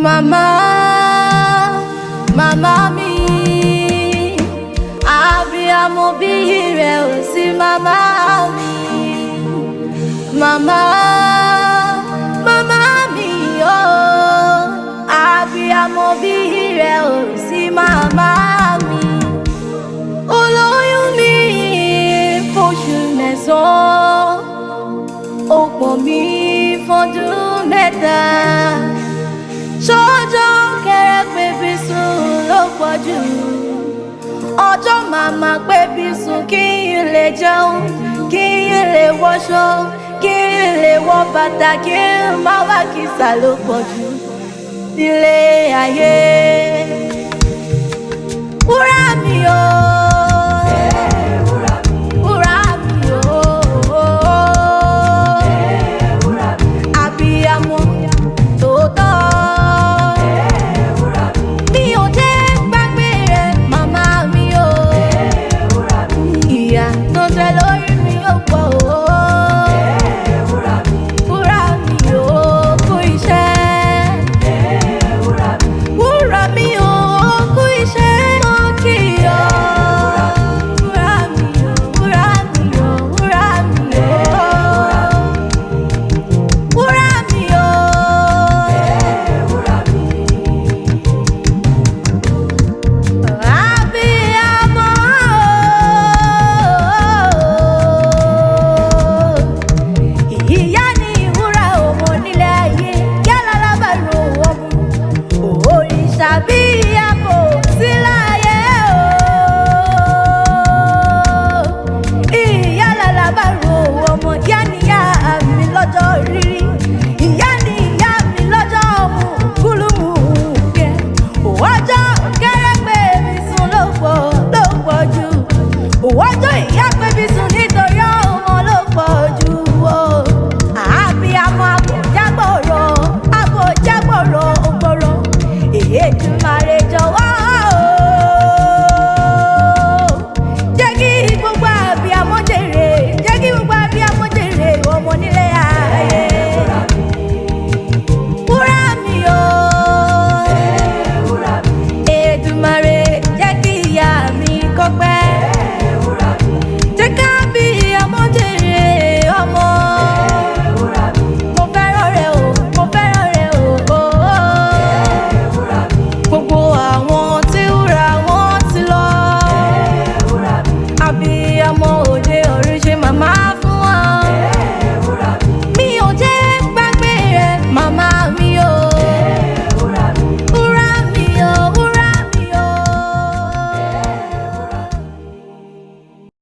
Mama, mama mi, abiyamo bí rẹ̀ ò sí mama mi. Mama, mama mi oh, abiyamo bí rẹ̀ ò sí mama mi. Olóyún mi fóṣù mẹ́sàn-án, ó pọ̀n mi fọ́dún mẹ́ta. Ṣọ́jọ́ kẹrẹ pébi sùn ló pọ̀ jù. Ọjọ́ màmá pébi sùn kí n lè jẹun, kí n lè wọṣọ, kí n lè wọ bàtà, kí n má wá kìsà ló pọ̀ jù nílé ayé. Wúrà mi o. Ọjọ́ ìyá pébi sùn nítorí ọmọ ló pọ̀ jù o. Àbíyamọ àbòjágbòrò ògbòrò. Èyí ti máa